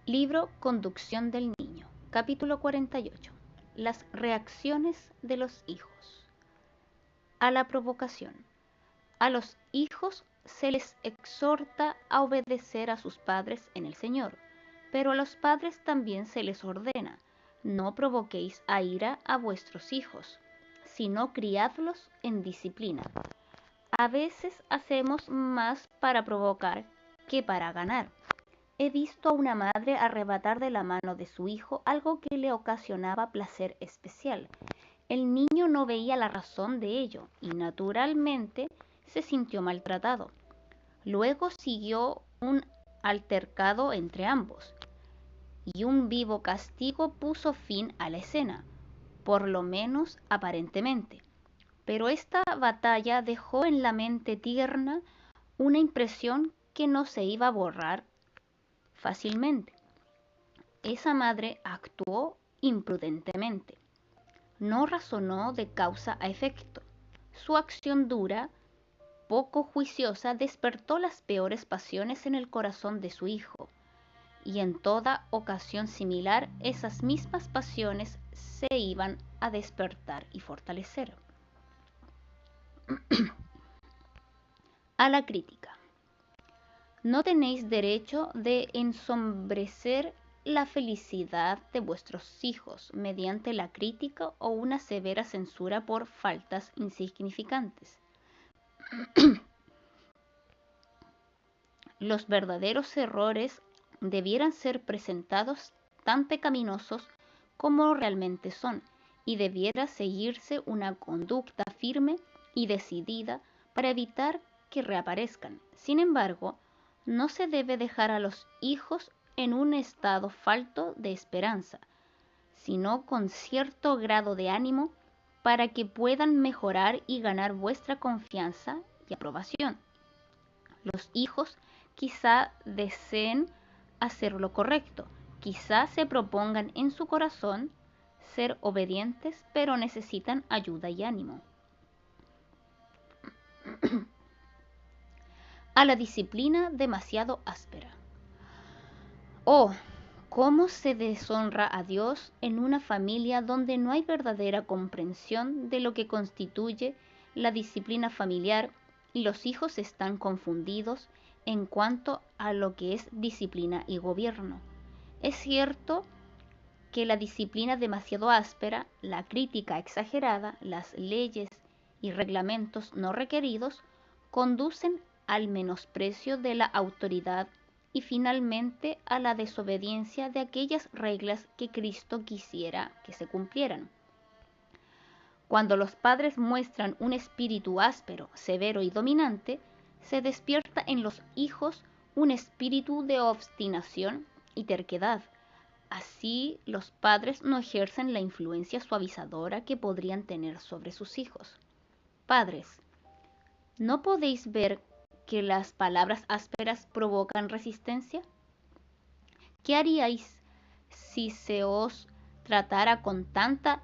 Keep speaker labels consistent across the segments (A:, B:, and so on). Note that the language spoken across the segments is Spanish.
A: Libro Conducción del Niño, capítulo 48. Las reacciones de los hijos. A la provocación. A los hijos se les exhorta a obedecer a sus padres en el Señor, pero a los padres también se les ordena: no provoquéis a ira a vuestros hijos, sino criadlos en disciplina. A veces hacemos más para provocar que para ganar. He visto a una madre arrebatar de la mano de su hijo algo que le ocasionaba placer especial. El niño no veía la razón de ello y naturalmente se sintió maltratado. Luego siguió un altercado entre ambos, y un vivo castigo puso fin a la escena, por lo menos aparentemente. Pero esta batalla dejó en la mente tierna una impresión que no se iba a borrar fácilmente. Esa madre actuó imprudentemente. No razonó de causa a efecto. Su acción dura, poco juiciosa, despertó las peores pasiones en el corazón de su hijo, y en toda ocasión similar esas mismas pasiones se iban a despertar y fortalecer. A la crítica. No tenéis derecho de ensombrecer la felicidad de vuestros hijos mediante la crítica o una severa censura por faltas insignificantes. Los verdaderos errores debieran ser presentados tan pecaminosos como realmente son, y debiera seguirse una conducta firme y decidida para evitar que reaparezcan. Sin embargo, no se debe dejar a los hijos en un estado falto de esperanza, sino con cierto grado de ánimo para que puedan mejorar y ganar vuestra confianza y aprobación. Los hijos quizá deseen hacer lo correcto, quizá se propongan en su corazón ser obedientes, pero necesitan ayuda y ánimo. A la disciplina demasiado áspera. Oh, cómo se deshonra a Dios en una familia donde no hay verdadera comprensión de lo que constituye la disciplina familiar y los hijos están confundidos en cuanto a lo que es disciplina y gobierno. Es cierto que la disciplina demasiado áspera, la crítica exagerada, las leyes y reglamentos no requeridos conducen al menosprecio de la autoridad y finalmente a la desobediencia de aquellas reglas que Cristo quisiera que se cumplieran. Cuando los padres muestran un espíritu áspero, severo y dominante, se despierta en los hijos un espíritu de obstinación y terquedad. Así, los padres no ejercen la influencia suavizadora que podrían tener sobre sus hijos. Padres, ¿no podéis ver que las palabras ásperas provocan resistencia? ¿Qué haríais si se os tratara con tanta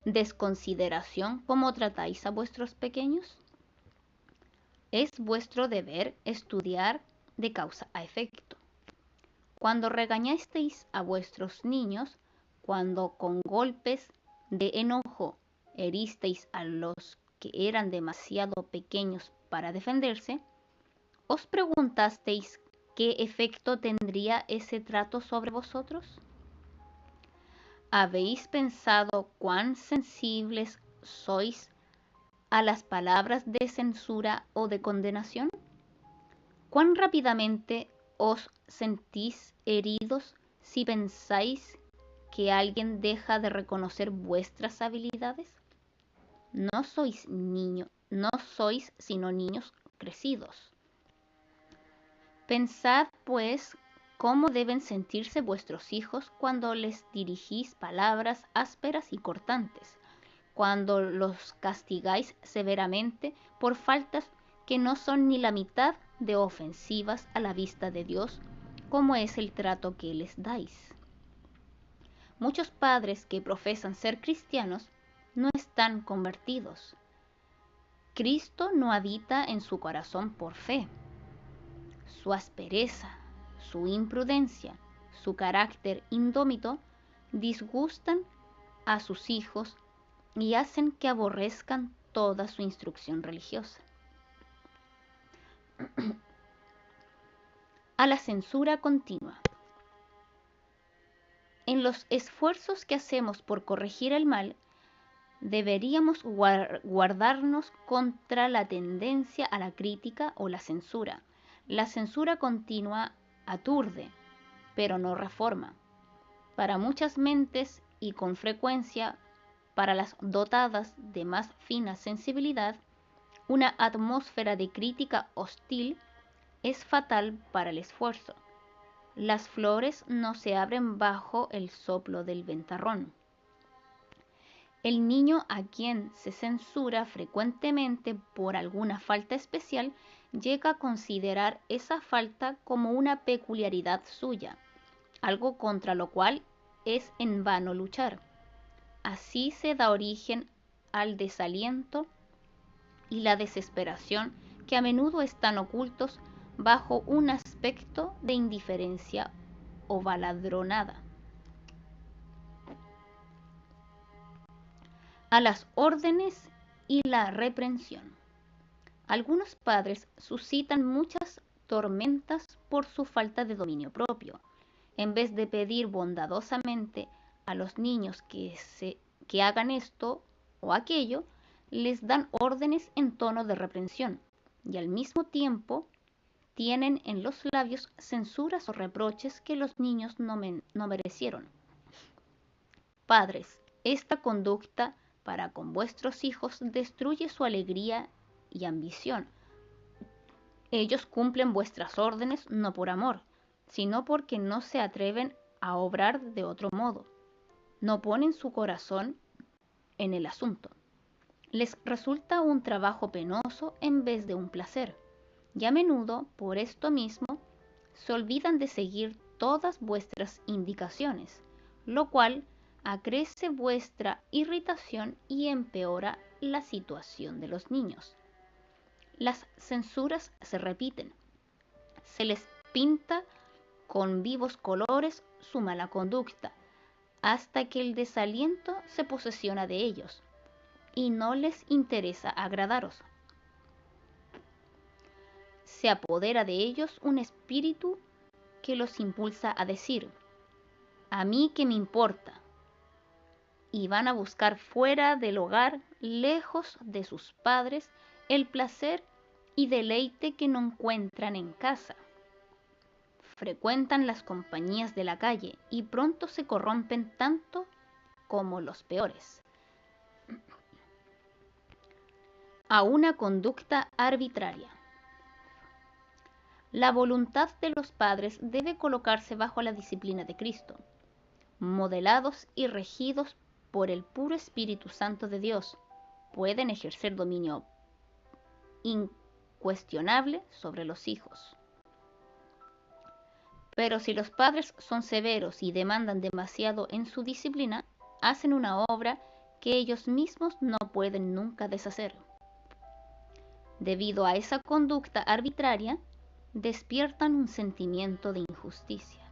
A: desconsideración como tratáis a vuestros pequeños? Es vuestro deber estudiar de causa a efecto. Cuando regañasteis a vuestros niños, cuando con golpes de enojo heristeis a los que eran demasiado pequeños para defenderse, ¿os preguntasteis qué efecto tendría ese trato sobre vosotros? ¿Habéis pensado cuán sensibles sois a las palabras de censura o de condenación? ¿Cuán rápidamente os sentís heridos si pensáis que alguien deja de reconocer vuestras habilidades? No sois sino niños crecidos. Pensad, pues, cómo deben sentirse vuestros hijos cuando les dirigís palabras ásperas y cortantes, cuando los castigáis severamente por faltas que no son ni la mitad de ofensivas a la vista de Dios, como es el trato que les dais. Muchos padres que profesan ser cristianos no están convertidos. Cristo no habita en su corazón por fe. Su aspereza, su imprudencia su carácter indómito, disgustan a sus hijos y hacen que aborrezcan toda su instrucción religiosa. A la censura continua. En los esfuerzos que hacemos por corregir el mal, deberíamos guardarnos contra la tendencia a la crítica o la censura. La censura continua aturde, pero no reforma. Para muchas mentes y con frecuencia para las dotadas de más fina sensibilidad, una atmósfera de crítica hostil es fatal para el esfuerzo. Las flores no se abren bajo el soplo del ventarrón. El niño a quien se censura frecuentemente por alguna falta especial llega a considerar esa falta como una peculiaridad suya, algo contra lo cual es en vano luchar. Así se da origen al desaliento y la desesperación que a menudo están ocultos bajo un aspecto de indiferencia o baladronada. A las órdenes y la reprensión. Algunos padres suscitan muchas tormentas por su falta de dominio propio. En vez de pedir bondadosamente a los niños que hagan esto o aquello, les dan órdenes en tono de reprensión y al mismo tiempo tienen en los labios censuras o reproches que los niños no merecieron. Padres, esta conducta para con vuestros hijos destruye su alegría y ambición. Ellos cumplen vuestras órdenes no por amor, sino porque no se atreven a obrar de otro modo. No ponen su corazón en el asunto. Les resulta un trabajo penoso en vez de un placer, y a menudo, por esto mismo, se olvidan de seguir todas vuestras indicaciones, lo cual acrece vuestra irritación y empeora la situación de los niños. Las censuras se repiten. Se les pinta con vivos colores su mala conducta, hasta que el desaliento se posesiona de ellos y no les interesa agradaros. Se apodera de ellos un espíritu que los impulsa a decir: ¿a mí qué me importa? Y van a buscar fuera del hogar, lejos de sus padres, el placer y deleite que no encuentran en casa. Frecuentan las compañías de la calle y pronto se corrompen tanto como los peores. A una conducta arbitraria. La voluntad de los padres debe colocarse bajo la disciplina de Cristo, modelados y regidos por el puro Espíritu Santo de Dios. Pueden ejercer dominio incuestionable sobre los hijos. Pero si los padres son severos y demandan demasiado en su disciplina, hacen una obra que ellos mismos no pueden nunca deshacer. Debido a esa conducta arbitraria, despiertan un sentimiento de injusticia.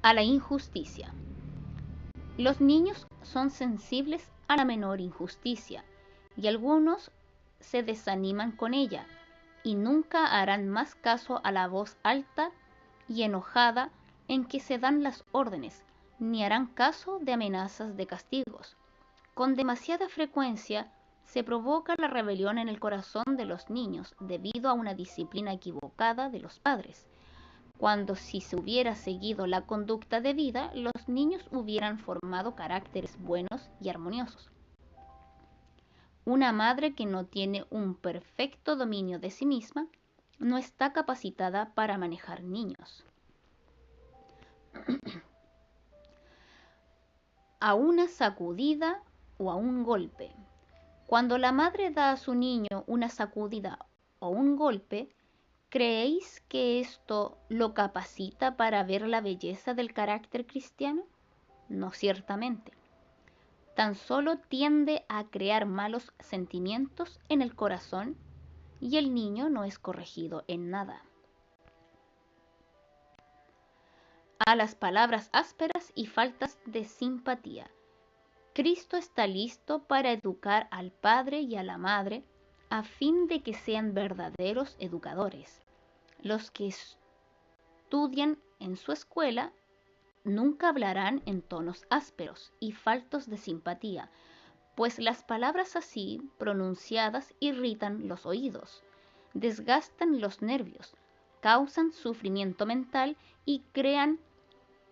A: A la injusticia. Los niños son sensibles a la menor injusticia y algunos se desaniman con ella y nunca harán más caso a la voz alta y enojada en que se dan las órdenes, ni harán caso de amenazas de castigos. Con demasiada frecuencia se provoca la rebelión en el corazón de los niños debido a una disciplina equivocada de los padres, cuando si se hubiera seguido la conducta debida, los niños hubieran formado caracteres buenos y armoniosos. Una madre que no tiene un perfecto dominio de sí misma no está capacitada para manejar niños. A una sacudida o a un golpe. Cuando la madre da a su niño una sacudida o un golpe, ¿creéis que esto lo capacita para ver la belleza del carácter cristiano? No, ciertamente. Tan solo tiende a crear malos sentimientos en el corazón y el niño no es corregido en nada. a las palabras ásperas y faltas de simpatía. Cristo está listo para educar al padre y a la madre a fin de que sean verdaderos educadores. Los que estudian en su escuela nunca hablarán en tonos ásperos y faltos de simpatía, pues las palabras así pronunciadas irritan los oídos, desgastan los nervios, causan sufrimiento mental y crean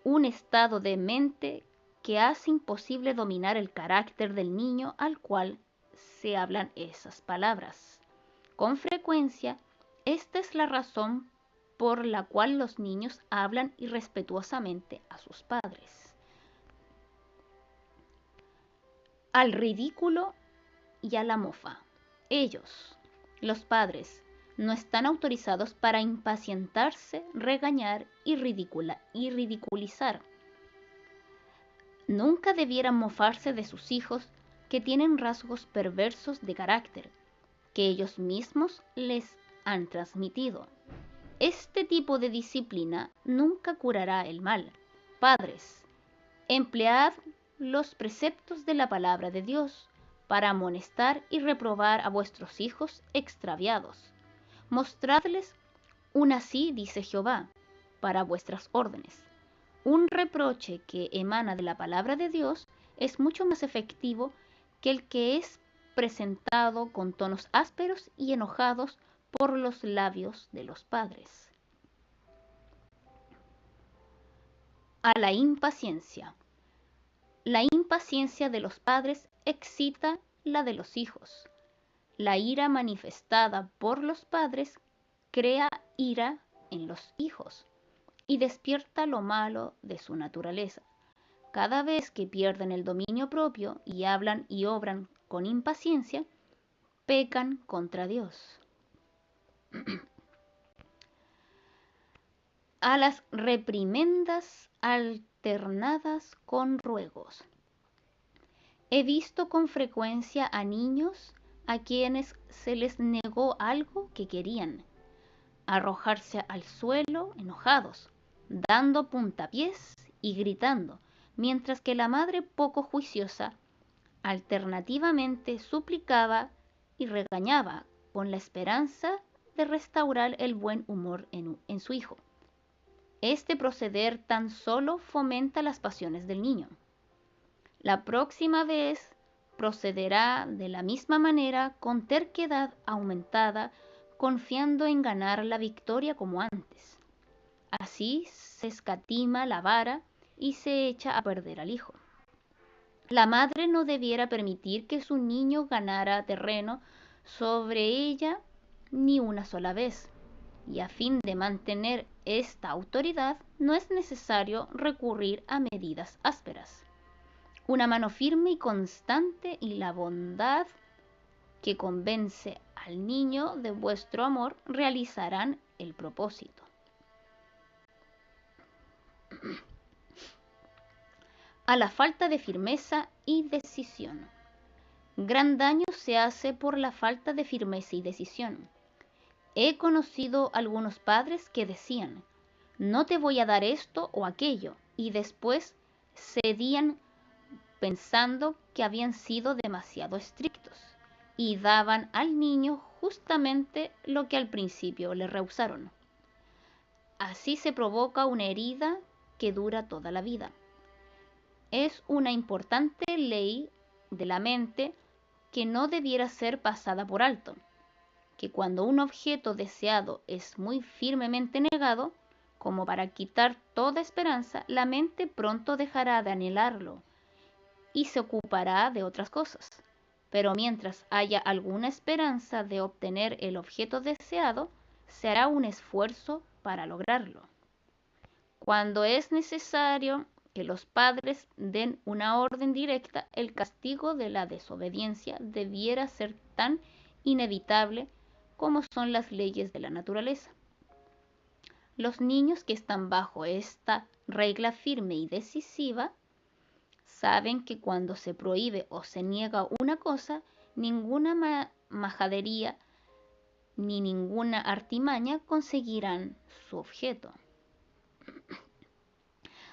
A: un estado de mente que hace imposible dominar el carácter del niño al cual se hablan esas palabras. Con frecuencia, esta es la razón por la cual los niños hablan irrespetuosamente a sus padres. Al ridículo y a la mofa. Ellos, los padres, no están autorizados para impacientarse, regañar y ridiculizar. Nunca debieran mofarse de sus hijos que tienen rasgos perversos de carácter, que ellos mismos les han transmitido. Este tipo de disciplina nunca curará el mal. Padres, emplead los preceptos de la palabra de Dios para amonestar y reprobar a vuestros hijos extraviados. Mostradles un así, dice Jehová, para vuestras órdenes. Un reproche que emana de la palabra de Dios es mucho más efectivo que el que es presentado con tonos ásperos y enojados por los labios de los padres. A la impaciencia. La impaciencia de los padres excita la de los hijos. La ira manifestada por los padres crea ira en los hijos y despierta lo malo de su naturaleza. Cada vez que pierden el dominio propio y hablan y obran con impaciencia, pecan contra Dios. A las reprimendas alternadas con ruegos. He visto con frecuencia a niños a quienes se les negó algo que querían, arrojarse al suelo enojados, dando puntapiés y gritando, mientras que la madre poco juiciosa alternativamente suplicaba y regañaba con la esperanza de restaurar el buen humor en su hijo. Este proceder tan solo fomenta las pasiones del niño. La próxima vez procederá de la misma manera con terquedad aumentada, confiando en ganar la victoria como antes. Así se escatima la vara y se echa a perder al hijo. La madre no debiera permitir que su niño ganara terreno sobre ella ni una sola vez, y a fin de mantener esta autoridad no es necesario recurrir a medidas ásperas. Una mano firme y constante y la bondad que convence al niño de vuestro amor realizarán el propósito. A la falta de firmeza y decisión. Gran daño se hace por la falta de firmeza y decisión. He conocido algunos padres que decían, no te voy a dar esto o aquello, y después cedían pensando que habían sido demasiado estrictos, y daban al niño justamente lo que al principio le rehusaron. Así se provoca una herida que dura toda la vida. Es una importante ley de la mente que no debiera ser pasada por alto, que cuando un objeto deseado es muy firmemente negado, como para quitar toda esperanza, la mente pronto dejará de anhelarlo y se ocupará de otras cosas. Pero mientras haya alguna esperanza de obtener el objeto deseado, se hará un esfuerzo para lograrlo. Cuando es necesario que los padres den una orden directa, el castigo de la desobediencia debiera ser tan inevitable como son las leyes de la naturaleza. Los niños que están bajo esta regla firme y decisiva saben que cuando se prohíbe o se niega una cosa, ninguna majadería ni ninguna artimaña conseguirán su objeto.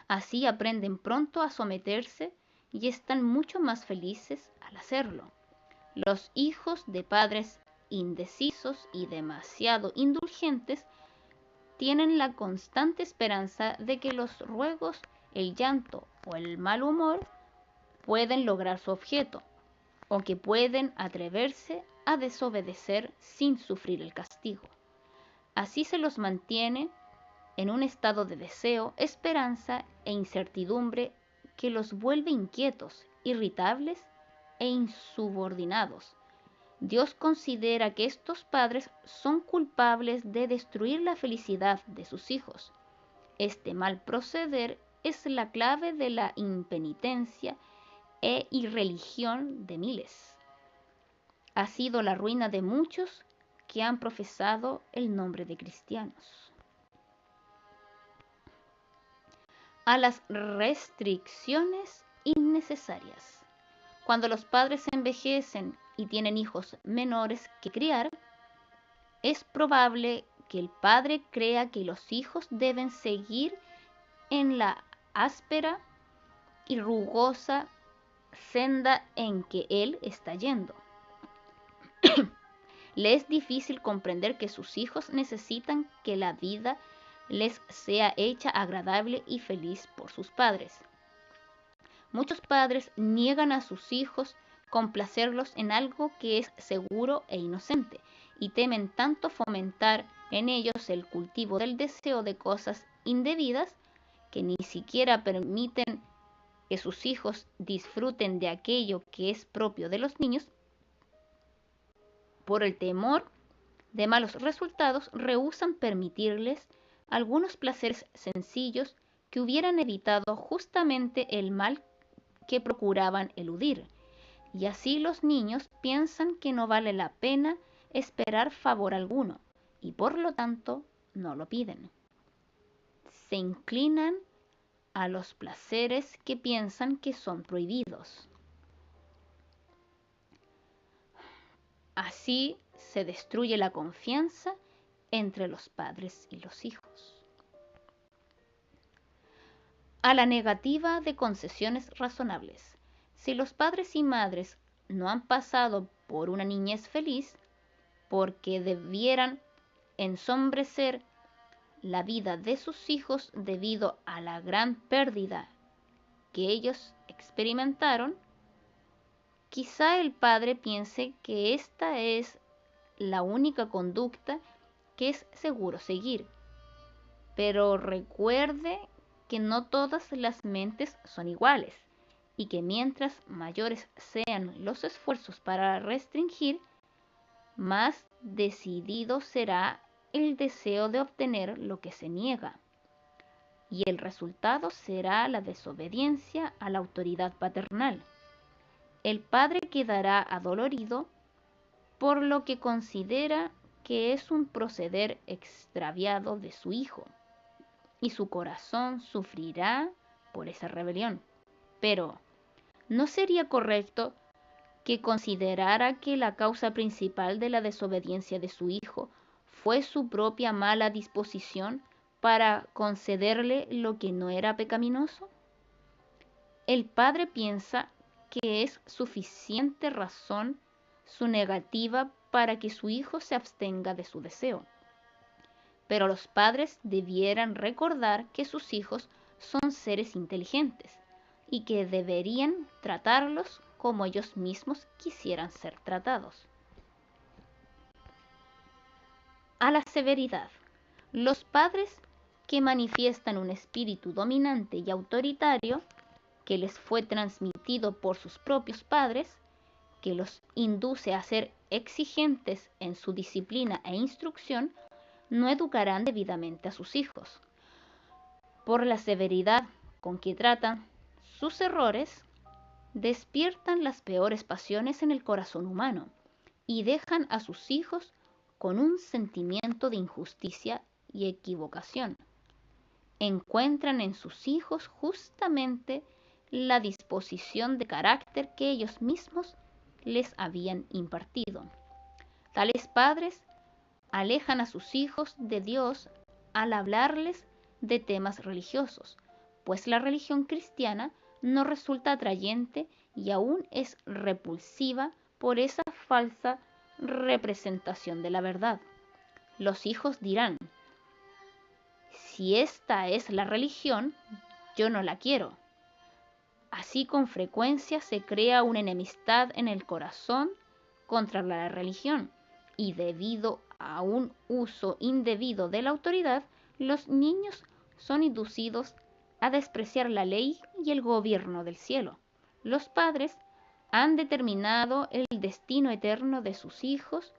A: Así aprenden pronto a someterse y están mucho más felices al hacerlo. Los hijos de padres indecisos y demasiado indulgentes tienen la constante esperanza de que los ruegos, el llanto o el mal humor pueden lograr su objeto, o que pueden atreverse a desobedecer sin sufrir el castigo. Así se los mantiene en un estado de deseo, esperanza e incertidumbre que los vuelve inquietos, irritables e insubordinados. Dios considera que estos padres son culpables de destruir la felicidad de sus hijos. Este mal proceder es la clave de la impenitencia e irreligión de miles. Ha sido la ruina de muchos que han profesado el nombre de cristianos. A las restricciones innecesarias. Cuando los padres envejecen y tienen hijos menores que criar, es probable que el padre crea que los hijos deben seguir en la áspera y rugosa senda en que él está yendo. Le es difícil comprender que sus hijos necesitan que la vida les sea hecha agradable y feliz por sus padres. Muchos padres niegan a sus hijos complacerlos en algo que es seguro e inocente, y temen tanto fomentar en ellos el cultivo del deseo de cosas indebidas, que ni siquiera permiten que sus hijos disfruten de aquello que es propio de los niños. Por el temor de malos resultados, rehúsan permitirles algunos placeres sencillos que hubieran evitado justamente el mal que procuraban eludir, y así los niños piensan que no vale la pena esperar favor alguno, y por lo tanto no lo piden. Se inclinan a los placeres que piensan que son prohibidos. Así se destruye la confianza entre los padres y los hijos. A la negativa de concesiones razonables. Si los padres y madres no han pasado por una niñez feliz, porque debieran ensombrecer la vida de sus hijos debido a la gran pérdida que ellos experimentaron, quizá el padre piense que esta es la única conducta que es seguro seguir. Pero recuerde que no todas las mentes son iguales, y que mientras mayores sean los esfuerzos para restringir, más decidido será el deseo de obtener lo que se niega, y el resultado será la desobediencia a la autoridad paternal. El padre quedará adolorido por lo que considera que es un proceder extraviado de su hijo, y su corazón sufrirá por esa rebelión. Pero, ¿no sería correcto que considerara que la causa principal de la desobediencia de su hijo fue su propia mala disposición para concederle lo que no era pecaminoso? El padre piensa que es suficiente razón su negativa para que su hijo se abstenga de su deseo. Pero los padres debieran recordar que sus hijos son seres inteligentes y que deberían tratarlos como ellos mismos quisieran ser tratados. A la severidad. Los padres que manifiestan un espíritu dominante y autoritario que les fue transmitido por sus propios padres, que los induce a ser exigentes en su disciplina e instrucción, no educarán debidamente a sus hijos. Por la severidad con que tratan sus errores, despiertan las peores pasiones en el corazón humano y dejan a sus hijos con un sentimiento de injusticia y equivocación. Encuentran en sus hijos justamente la disposición de carácter que ellos mismos les habían impartido. Tales padres alejan a sus hijos de Dios al hablarles de temas religiosos, pues la religión cristiana no resulta atrayente y aún es repulsiva por esa falsa representación de la verdad. Los hijos dirán: si esta es la religión, yo no la quiero. Así con frecuencia se crea una enemistad en el corazón contra la religión, y debido a un uso indebido de la autoridad, los niños son inducidos a despreciar la ley y el gobierno del cielo. Los padres han determinado el destino eterno de sus hijos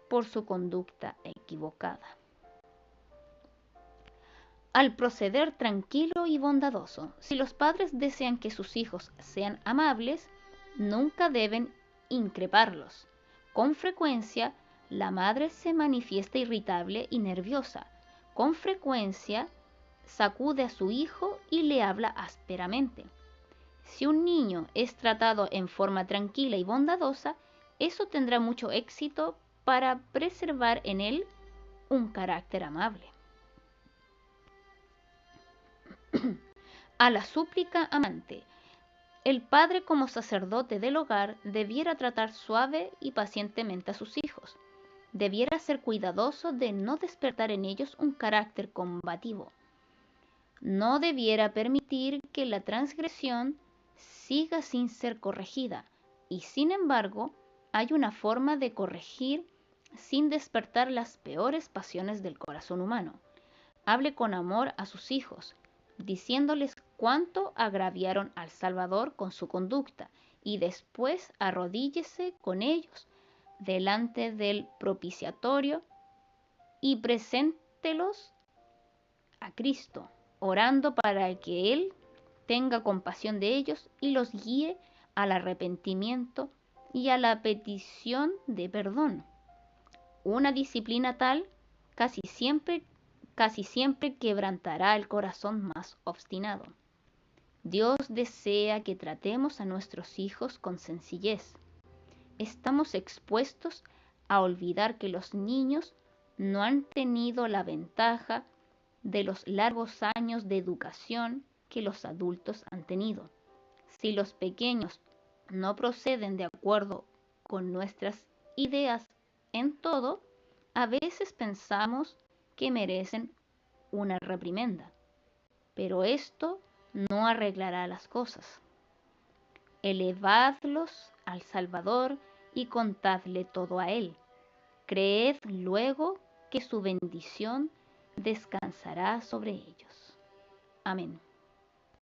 A: por su conducta equivocada. Al proceder tranquilo y bondadoso, si los padres desean que sus hijos sean amables, nunca deben increparlos. Con frecuencia, la madre se manifiesta irritable y nerviosa. Con frecuencia, sacude a su hijo y le habla ásperamente. Si un niño es tratado en forma tranquila y bondadosa, eso tendrá mucho éxito para preservar en él un carácter amable. A la súplica amante. El padre, como sacerdote del hogar, debiera tratar suave y pacientemente a sus hijos. Debiera ser cuidadoso de no despertar en ellos un carácter combativo. No debiera permitir que la transgresión siga sin ser corregida, y sin embargo, hay una forma de corregir sin despertar las peores pasiones del corazón humano. Hable con amor a sus hijos, diciéndoles cuánto agraviaron al Salvador con su conducta, y después arrodíllese con ellos delante del propiciatorio y preséntelos a Cristo, orando para que Él tenga compasión de ellos y los guíe al arrepentimiento y a la petición de perdón. Una disciplina tal casi siempre quebrantará el corazón más obstinado. Dios desea que tratemos a nuestros hijos con sencillez. Estamos expuestos a olvidar que los niños no han tenido la ventaja de los largos años de educación que los adultos han tenido. Si los pequeños no proceden de acuerdo con nuestras ideas en todo, a veces pensamos que merecen una reprimenda, pero esto no arreglará las cosas. Elevadlos al Salvador y contadle todo a Él. Creed luego que su bendición descansará sobre ellos. Amén.